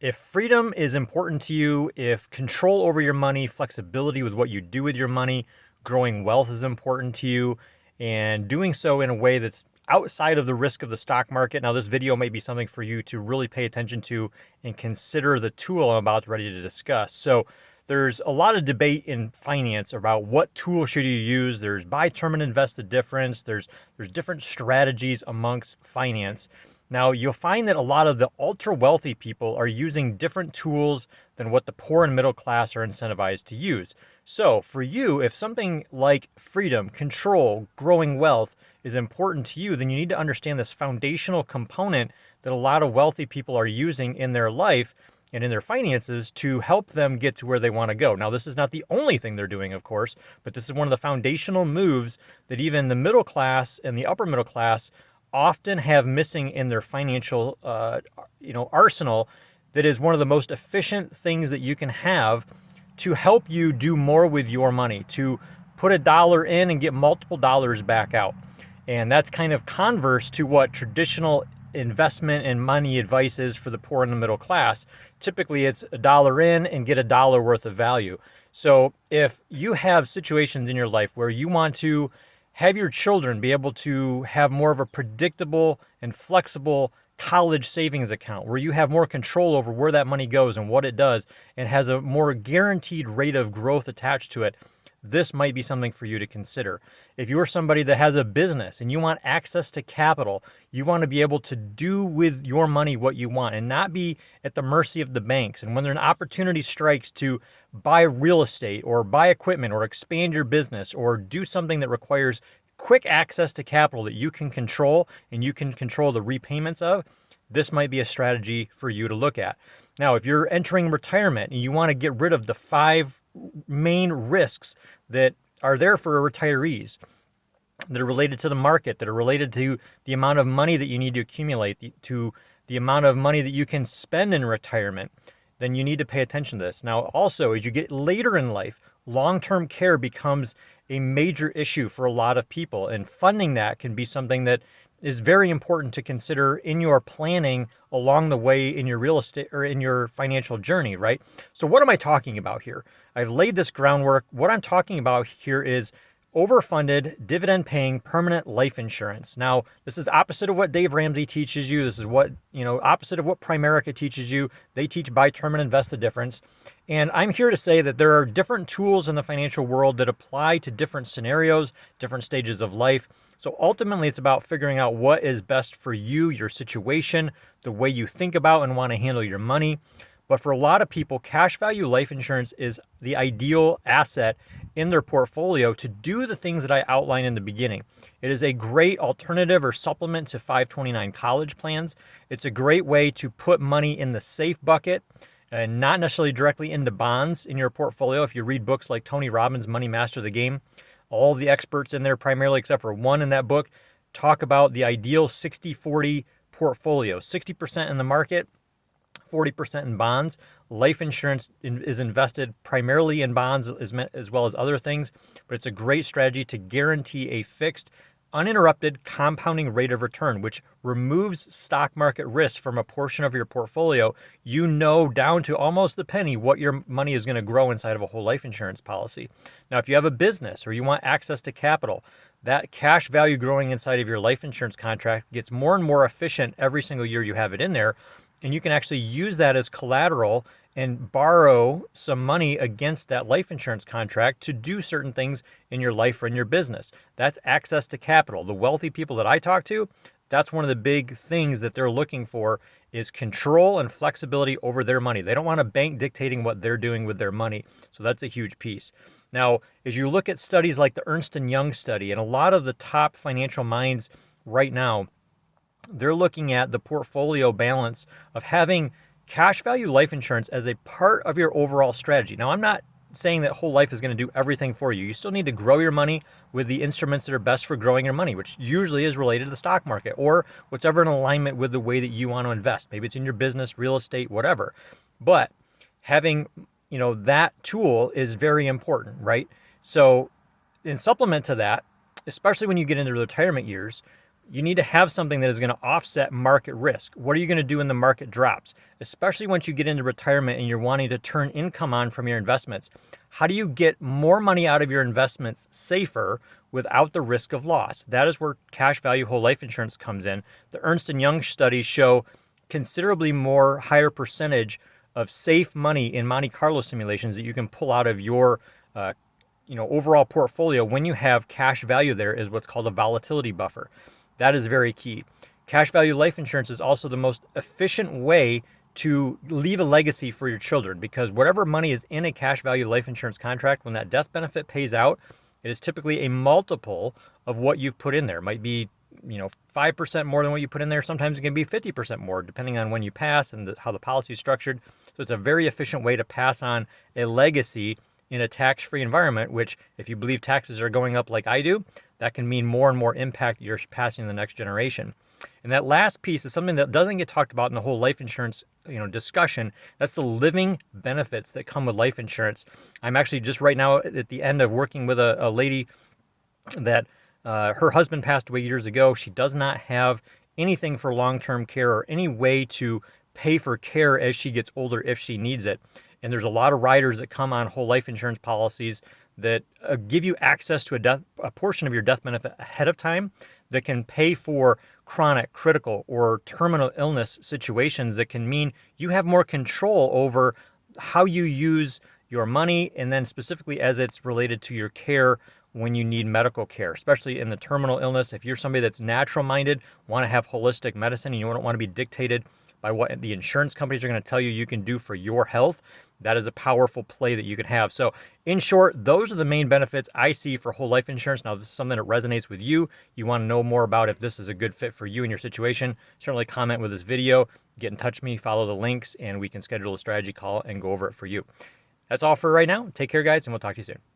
If freedom is important to you, if control over your money, flexibility with what you do with your money, growing wealth is important to you, and doing so in a way that's outside of the risk of the stock market. Now, this video may be something for you to really pay attention to and consider the tool I'm about ready to discuss. So there's a lot of debate in finance about what tool should you use. There's buy term and invest the difference. There's different strategies amongst finance. Now, you'll find that a lot of the ultra wealthy people are using different tools than what the poor and middle class are incentivized to use. So for you, if something like freedom, control, growing wealth is important to you, then you need to understand this foundational component that a lot of wealthy people are using in their life and in their finances to help them get to where they want to go. Now, this is not the only thing they're doing, of course, but this is one of the foundational moves that even the middle class and the upper middle class often have missing in their financial arsenal. That is one of the most efficient things that you can have to help you do more with your money, to put a dollar in and get multiple dollars back out. And that's kind of converse to what traditional investment and money advice is for the poor and the middle class. Typically, it's a dollar in and get a dollar worth of value. So if you have situations in your life where you want to have your children be able to have more of a predictable and flexible college savings account where you have more control over where that money goes and what it does and has a more guaranteed rate of growth attached to it, this might be something for you to consider. If you're somebody that has a business and you want access to capital, you want to be able to do with your money what you want and not be at the mercy of the banks. And when an opportunity strikes to buy real estate or buy equipment or expand your business or do something that requires quick access to capital that you can control and you can control the repayments of, this might be a strategy for you to look at. Now, if you're entering retirement and you want to get rid of the 5 main risks that are there for retirees, that are related to the market, that are related to the amount of money that you need to accumulate, to the amount of money that you can spend in retirement, then you need to pay attention to this. Now, also, as you get later in life, long-term care becomes a major issue for a lot of people, and funding that can be something that is very important to consider in your planning along the way in your real estate or in your financial journey, right? So what am I talking about here? I've laid this groundwork. What I'm talking about here is overfunded, dividend-paying, permanent life insurance. Now, this is opposite of what Dave Ramsey teaches you. This is what, opposite of what Primerica teaches you. They teach buy term and invest the difference. And I'm here to say that there are different tools in the financial world that apply to different scenarios, different stages of life. So ultimately, it's about figuring out what is best for you, your situation, the way you think about and want to handle your money. But for a lot of people, cash value life insurance is the ideal asset in their portfolio to do the things that I outlined in the beginning. It is a great alternative or supplement to 529 college plans. It's a great way to put money in the safe bucket and not necessarily directly into bonds in your portfolio. If you read books like Tony Robbins' Money Master the Game, all the experts in there, primarily except for one in that book, talk about the ideal 60-40 portfolio. 60% in the market, 40% in bonds. Life insurance is invested primarily in bonds as well as other things, but it's a great strategy to guarantee a fixed, uninterrupted compounding rate of return, which removes stock market risk from a portion of your portfolio. You know down to almost the penny what your money is going to grow inside of a whole life insurance policy. Now, if you have a business or you want access to capital, that cash value growing inside of your life insurance contract gets more and more efficient every single year you have it in there. And you can actually use that as collateral and borrow some money against that life insurance contract to do certain things in your life or in your business. That's access to capital. The wealthy people that I talk to, that's one of the big things that they're looking for is control and flexibility over their money. They don't want a bank dictating what they're doing with their money. So that's a huge piece. Now, as you look at studies like the Ernst & Young study and a lot of the top financial minds right now, they're looking at the portfolio balance of having cash value life insurance as a part of your overall strategy. Now, I'm not saying that whole life is going to do everything for you. You still need to grow your money with the instruments that are best for growing your money, which usually is related to the stock market or whatever in alignment with the way that you want to invest. Maybe it's in your business, real estate, whatever. But having, that tool is very important, right? So in supplement to that, especially when you get into retirement years, you need to have something that is going to offset market risk. What are you going to do when the market drops? Especially once you get into retirement and you're wanting to turn income on from your investments. How do you get more money out of your investments safer without the risk of loss? That is where cash value whole life insurance comes in. The Ernst & Young studies show considerably more higher percentage of safe money in Monte Carlo simulations that you can pull out of your overall portfolio when you have cash value there is what's called a volatility buffer. That is very key. Cash value life insurance is also the most efficient way to leave a legacy for your children, because whatever money is in a cash value life insurance contract, when that death benefit pays out, it is typically a multiple of what you've put in there. It might be 5% more than what you put in there. Sometimes it can be 50% more, depending on when you pass and how the policy is structured. So it's a very efficient way to pass on a legacy in a tax-free environment, which, if you believe taxes are going up like I do, that can mean more and more impact you're passing to the next generation. And that last piece is something that doesn't get talked about in the whole life insurance discussion. That's the living benefits that come with life insurance. I'm actually just right now at the end of working with a lady that her husband passed away years ago. She does not have anything for long-term care or any way to pay for care as she gets older if she needs it. And there's a lot of riders that come on whole life insurance policies that give you access to a portion of your death benefit ahead of time that can pay for chronic, critical, or terminal illness situations that can mean you have more control over how you use your money, and then specifically as it's related to your care when you need medical care, especially in the terminal illness. If you're somebody that's natural minded, want to have holistic medicine, and you don't want to be dictated by what the insurance companies are going to tell you can do for your health, that is a powerful play that you can have. So in short, those are the main benefits I see for whole life insurance. Now, if this is something that resonates with you, you want to know more about if this is a good fit for you and your situation, certainly comment with this video, get in touch with me, follow the links, and we can schedule a strategy call and go over it for you. That's all for right now. Take care, guys, and we'll talk to you soon.